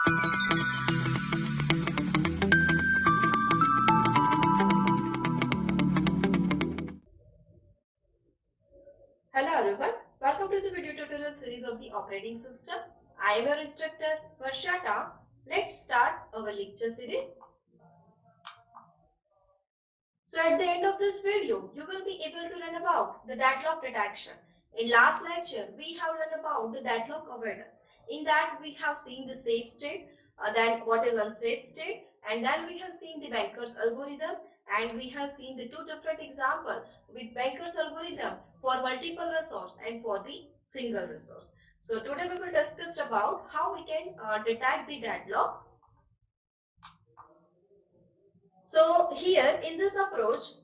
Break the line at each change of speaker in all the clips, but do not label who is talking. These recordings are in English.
Hello everyone, welcome to the video tutorial series of the operating system. I am your instructor Varshata. Let's start our lecture series. So at the end of this video, you will be able to learn about the deadlock detection. In last lecture, we have learned about the deadlock avoidance. In that, we have seen the safe state, then what is unsafe state, and then we have seen the Banker's algorithm, and we have seen the two different examples with Banker's algorithm for multiple resource and for the single resource. So today we will discuss about how we can detect the deadlock. So here in this approach,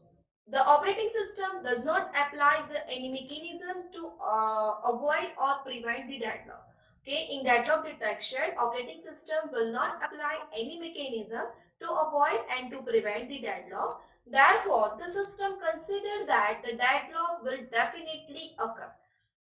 the operating system does not apply any mechanism to avoid or prevent the deadlock. Okay, in deadlock detection, operating system will not apply any mechanism to avoid and to prevent the deadlock. Therefore, the system consider that the deadlock will definitely occur.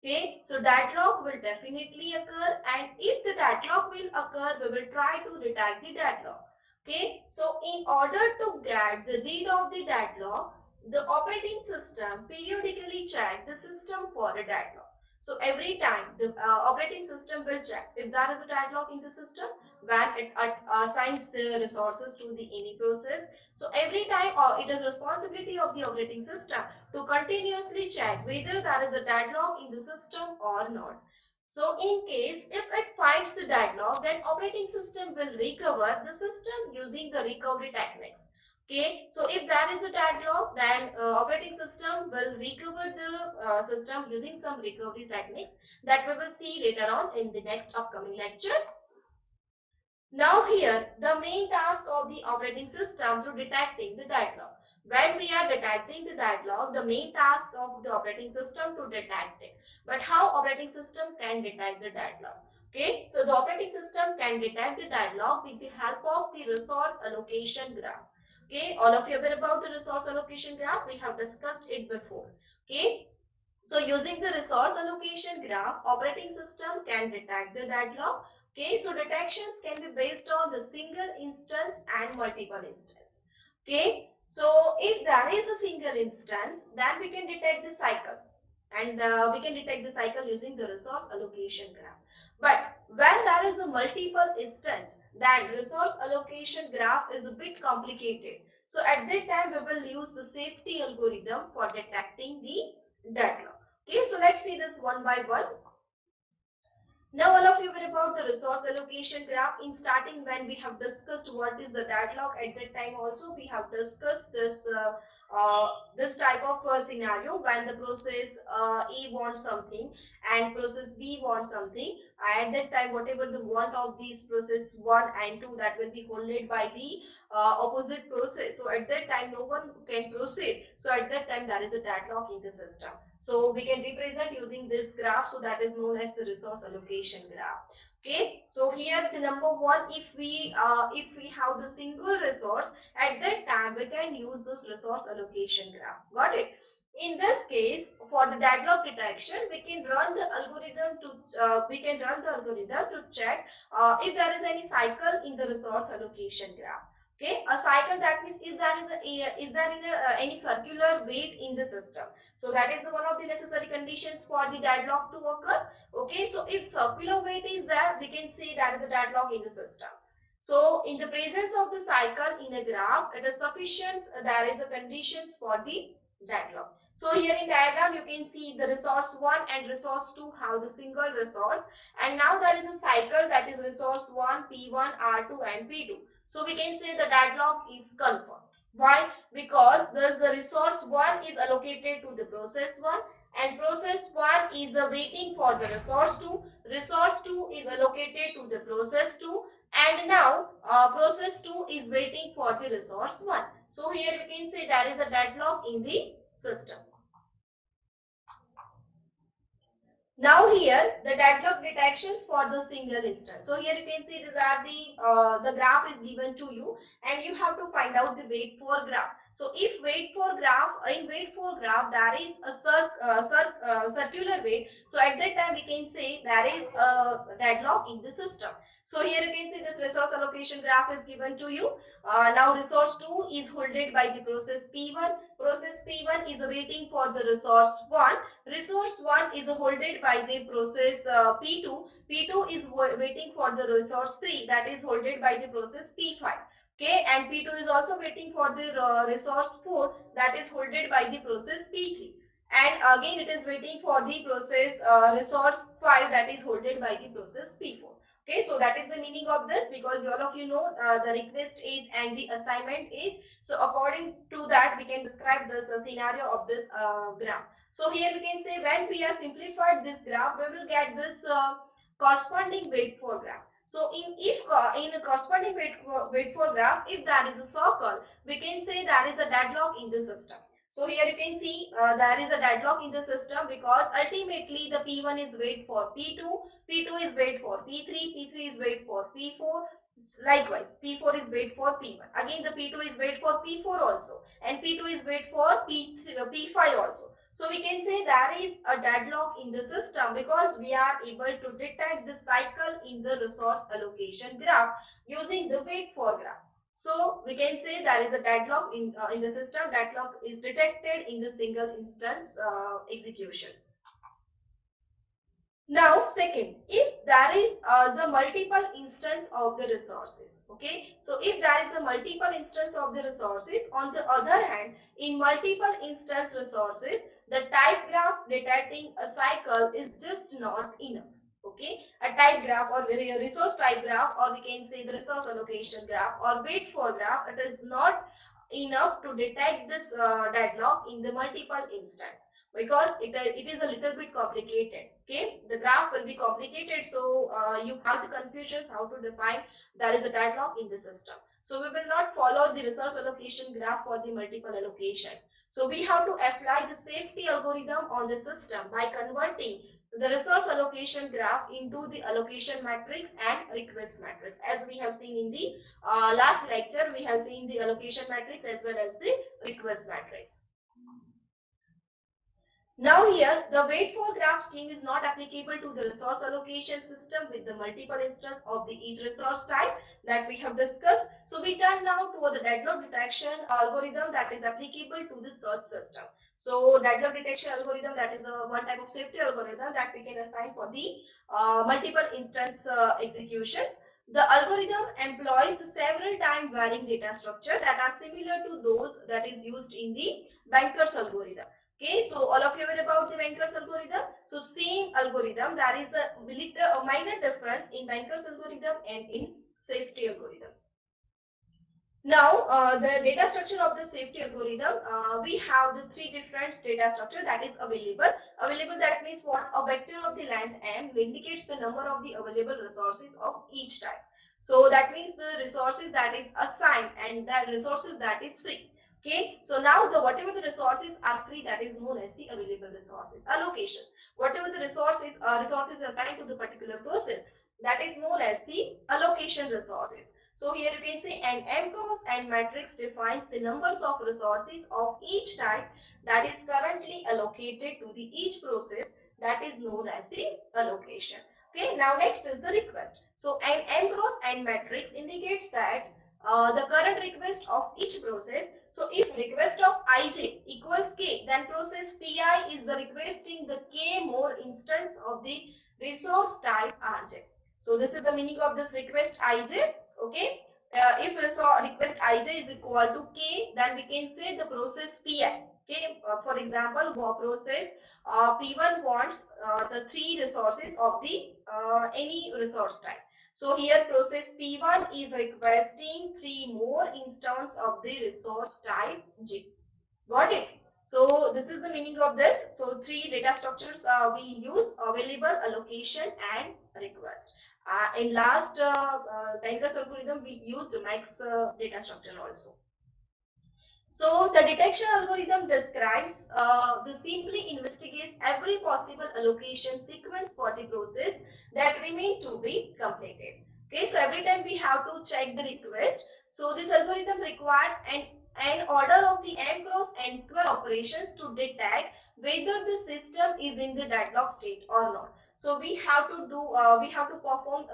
Okay, so deadlock will definitely occur, and if the deadlock will occur, we will try to detect the deadlock. Okay, so in order to get the read of the deadlock, the operating system periodically check the system for a deadlock. So every time the operating system will check if there is a deadlock in the system when it assigns the resources to the any process. So every time it is responsibility of the operating system to continuously check whether there is a deadlock in the system or not. So in case if it finds the deadlock, then operating system will recover the system using the recovery techniques. Okay, so if there is a deadlock, then operating system will recover the system using some recovery techniques that we will see later on in the next upcoming lecture. Now here, the main task of the operating system to detecting the deadlock. When we are detecting the deadlock, the main task of the operating system to detect it. But how operating system can detect the deadlock? Okay, so the operating system can detect the deadlock with the help of the resource allocation graph. Okay, all of you aware about the resource allocation graph? We have discussed it before. Okay, so using the resource allocation graph, operating system can detect the deadlock. Okay, so detections can be based on the single instance and multiple instance. Okay, so if there is a single instance, then we can detect the cycle, and we can detect the cycle using the resource allocation graph. But when there is a multiple instance, then resource allocation graph is a bit complicated. So at that time, we will use the safety algorithm for detecting the deadlock. Okay, so let's see this one by one. Now all of you were about the resource allocation graph. In starting, when we have discussed what is the deadlock, at that time also we have discussed this type of scenario when the process A wants something and process B wants something. At that time, whatever the want of these process 1 and 2, that will be followed by the opposite process. So at that time, no one can proceed. So at that time, there is a deadlock in the system. So we can represent using this graph. So that is known as the resource allocation graph. Okay, so here the number one, if we have the single resource, at that time we can use this resource allocation graph. Got it? In this case, for the deadlock detection, we can run the algorithm to check if there is any cycle in the resource allocation graph. Okay, a cycle, that means is there any circular weight in the system. So that is one of the necessary conditions for the deadlock to occur. Okay, so if circular weight is there, we can say that is a deadlock in the system. So in the presence of the cycle in a graph, it is sufficient. There is a conditions for the deadlock. So here in diagram, you can see the resource 1 and resource 2 have the single resource. And now there is a cycle, that is resource 1, P1, R2 and P2. So we can say the deadlock is confirmed. Why? Because the resource 1 is allocated to the process 1 and process 1 is waiting for the resource 2. Resource 2 is allocated to the process 2, and now process 2 is waiting for the resource 1. So here we can say there is a deadlock in the system. Now here the deadlock detections for the single instance. So here you can see these are the graph is given to you and you have to find out the weight for graph. So if wait for graph, in wait for graph there is a circular wait, so at that time we can say there is a deadlock in the system. So here you can see this resource allocation graph is given to you. Now resource 2 is holded by the process P1. Process P1 is waiting for the resource 1. Resource 1 is holded by the process P2. P2 is waiting for the resource 3, that is holded by the process P5. Okay, and P2 is also waiting for the resource 4, that is holded by the process P3. And again it is waiting for the process resource 5, that is holded by the process P4. Okay, so that is the meaning of this, because all of you know the request age and the assignment age. So according to that we can describe this scenario of this graph. So here we can say when we are simplified this graph, we will get this corresponding wait for graph. So in a corresponding wait for graph, if there is a circle, we can say there is a deadlock in the system. So here you can see there is a deadlock in the system, because ultimately the P1 is wait for P2, P2 is wait for P3, P3 is wait for P4. Likewise, P4 is wait for P1. Again, the P2 is wait for P4 also, and P2 is wait for P3, P5 also. So we can say there is a deadlock in the system, because we are able to detect the cycle in the resource allocation graph using the wait for graph. So we can say there is a deadlock in the system. Deadlock is detected in the single instance executions. Now, second, if there is the multiple instance of the resources, okay. So if there is a multiple instance of the resources, on the other hand, in multiple instance resources, the type graph detecting a cycle is just not enough. Okay, a type graph or a resource type graph, or we can say the resource allocation graph or wait for graph, it is not enough to detect this deadlock in the multiple instance, because it is a little bit complicated. Okay, the graph will be complicated, so you have the confusions how to define there is a deadlock in the system. So we will not follow the resource allocation graph for the multiple allocation. So we have to apply the safety algorithm on the system by converting the resource allocation graph into the allocation matrix and request matrix. As we have seen in the last lecture, we have seen the allocation matrix as well as the request matrix. Now here, the wait for graph scheme is not applicable to the resource allocation system with the multiple instance of the each resource type that we have discussed. So we turn now to the deadlock detection algorithm that is applicable to the search system. So deadlock detection algorithm, that is one type of safety algorithm that we can assign for the multiple instance executions. The algorithm employs the several time varying data structure that are similar to those that is used in the Banker's algorithm. Okay, so all of you aware about the Banker's algorithm. So same algorithm, there is a minor difference in Banker's algorithm and in safety algorithm. Now, the data structure of the safety algorithm, we have the three different data structure that is available. Available, that means what? A vector of the length m indicates the number of the available resources of each type. So that means the resources that is assigned and the resources that is free. Okay, so now the whatever the resources are free, that is known as the available resources. Allocation, whatever the resources assigned to the particular process, that is known as the allocation resources. So here you can say an m cross n matrix defines the numbers of resources of each type that is currently allocated to the each process, that is known as the allocation. Okay, now next is the request. So an m cross n matrix indicates that the current request of each process. So if request of ij equals k, then process pi is the requesting the k more instance of the resource type rj. So this is the meaning of this request ij. Okay, if request ij is equal to k, then we can say the process pi. Okay, for example, process p1 wants the three resources of the any resource type. So here process P1 is requesting 3 more instances of the resource type G. Got it? So this is the meaning of this. So 3 data structures we use: available, allocation and request. In last Banker's algorithm we used max data structure also. So the detection algorithm describes simply investigates every possible allocation sequence for the process that remain to be completed. Okay, so every time we have to check the request. So this algorithm requires an an order of the m cross n square operations to detect whether the system is in the deadlock state or not. So we have to perform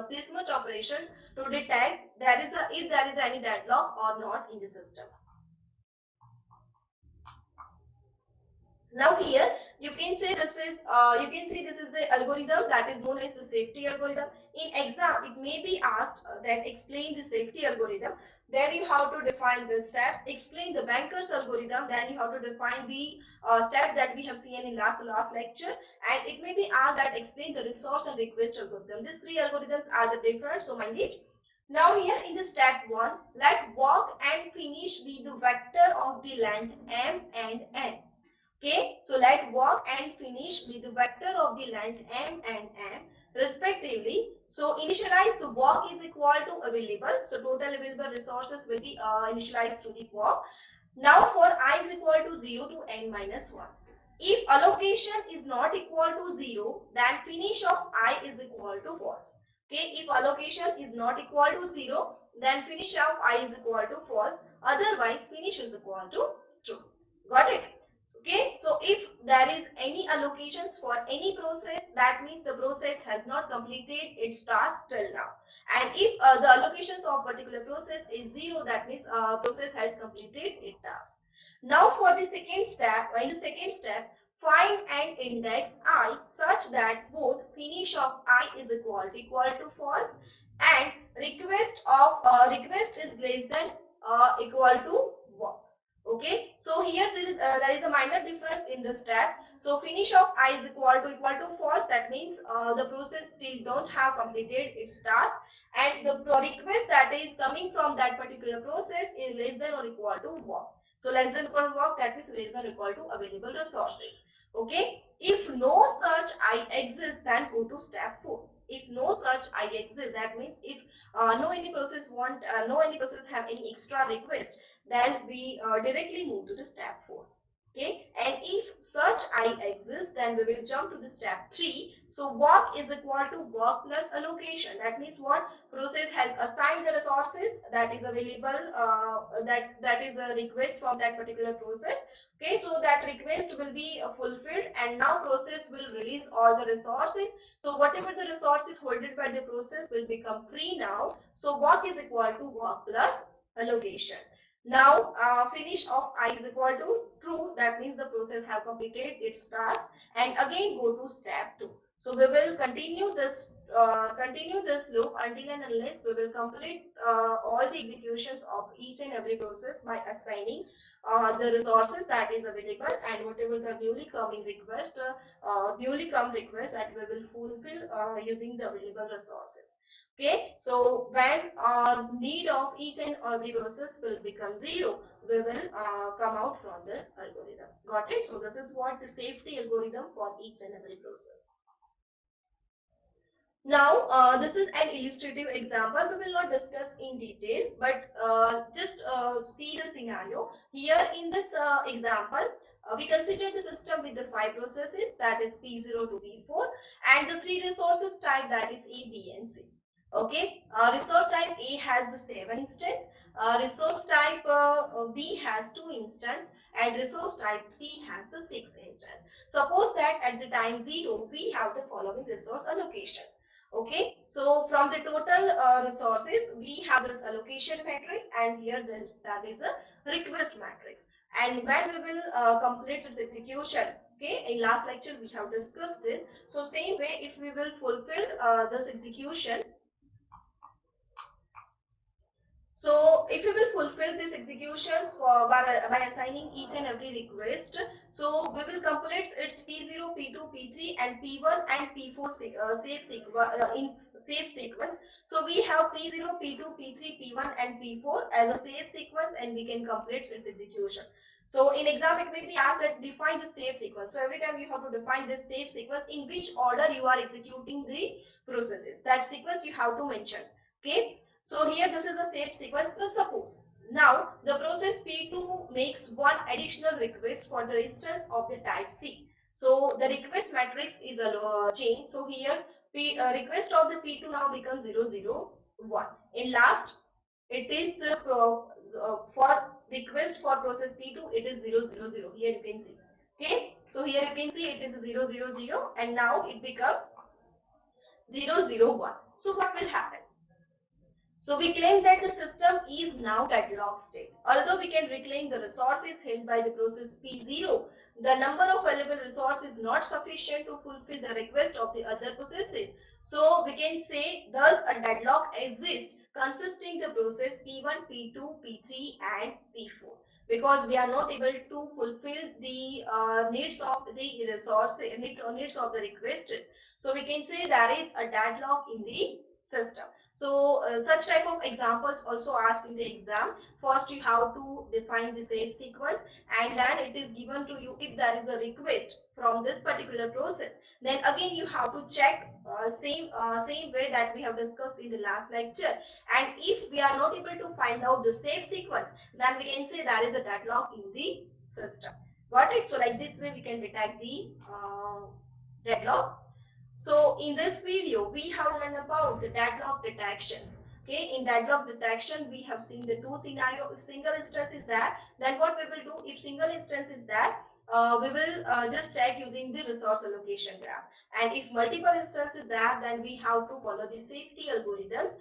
this much operation to detect if there is any deadlock or not in the system. Now here you can say this is the algorithm that is known as the safety algorithm. In exam, it may be asked that explain the safety algorithm. Then you have to define the steps. Explain the banker's algorithm. Then you have to define the steps that we have seen in last lecture. And it may be asked that explain the resource and request algorithm. These three algorithms are the different. So mind it. Now here in the step 1, let walk and finish with the vector of the length m and n. Okay, so let walk and finish with the vector of the length m and n respectively. So initialize the walk is equal to available. So total available resources will be initialized to the walk. Now for I is equal to 0 to n minus 1. If allocation is not equal to 0, then finish of I is equal to false. Okay, if allocation is not equal to 0, then finish of I is equal to false. Otherwise, finish is equal to true. Got it? Okay, so if there is any allocations for any process, that means the process has not completed its task till now. And if the allocations of particular process is 0, that means process has completed its task. Now for the second step, in the second step, find and index I such that both finish of I is equal to false and request is less than equal to 1. Okay, so here there is a minor difference in the steps. So finish of I is equal to false. That means the process still don't have completed its task, and the request that is coming from that particular process is less than or equal to 1. So less than equal to 1, that means less than or equal to available resources. Okay, if no such I exists, then go to step 4. If no such I exists, that means if no any process have any extra request, then we directly move to the step 4. Okay, and if such I exists, then we will jump to the step 3. So work is equal to work plus allocation. That means what? Process has assigned the resources that is available, that is a request from that particular process. Okay, so that request will be fulfilled, and now process will release all the resources. So whatever the resources holded by the process will become free now. So work is equal to work plus allocation. Now finish of I is equal to true. That means the process have completed its task, and again go to step 2. So we will continue this loop until and unless we will complete all the executions of each and every process by assigning the resources that is available, and whatever the newly come request that we will fulfill using the available resources. Okay, so when need of each and every process will become 0, we will come out from this algorithm. Got it? So this is what the safety algorithm for each and every process. Now, this is an illustrative example. We will not discuss in detail, but just see the scenario. Here in this example, we consider the system with the 5 processes, that is P0 to P4, and the 3 resources type, that is A, B, and C. Okay, resource type A has the 7 instance, resource type B has 2 instance, and resource type C has the 6 instance. Suppose that at the time 0, we have the following resource allocations. Okay, so from the total resources, we have this allocation matrix, and here that is a request matrix. And when we will complete its execution, okay, in last lecture we have discussed this. So same way, if we will fulfill this execution, so if you will fulfill these executions by assigning each and every request, so we will complete its P0, P2, P3 and P1 and P4 in safe sequence. So we have P0, P2, P3, P1 and P4 as a safe sequence, and we can complete its execution. So in exam it may be asked that define the safe sequence. So every time you have to define this safe sequence, in which order you are executing the processes. That sequence you have to mention. Okay. So here this is the safe sequence. But suppose now the process P2 makes one additional request for the instance of the type C. So the request matrix is changed. So here request of the P2 now becomes 0, 0, 1. In last it is the for request for process P2, it is 000. Here you can see. Okay, so here you can see it is 000, and now it become 001. So what will happen? So we claim that the system is now deadlock state. Although we can reclaim the resources held by the process P0, the number of available resources is not sufficient to fulfill the request of the other processes. So we can say thus a deadlock exists consisting the process P1, P2, P3 and P4, because we are not able to fulfill the needs of the resource needs of the requesters. So we can say there is a deadlock in the system. So such type of examples also asked in the exam. First you have to define the safe sequence, and then it is given to you if there is a request from this particular process. Then again you have to check same way that we have discussed in the last lecture. And if we are not able to find out the safe sequence, then we can say there is a deadlock in the system. Got it? So like this way we can detect the deadlock. So in this video, we have learned about the deadlock detections. Okay, in deadlock detection, we have seen the two scenarios. If single instance is there, then what we will do? If single instance is there, we will just check using the resource allocation graph. And if multiple instances there, then we have to follow the safety algorithms.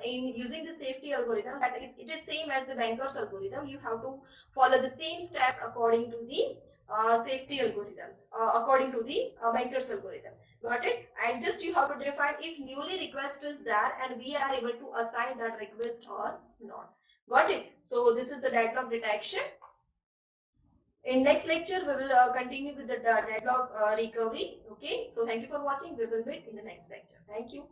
In using the safety algorithm, that is, it is same as the banker's algorithm. You have to follow the same steps according to the safety algorithms, according to the banker's algorithm. Got it? And just you have to define if newly request is there and we are able to assign that request or not. Got it? So this is the deadlock detection. In next lecture, we will continue with the deadlock recovery. Okay. So thank you for watching. We will meet in the next lecture. Thank you.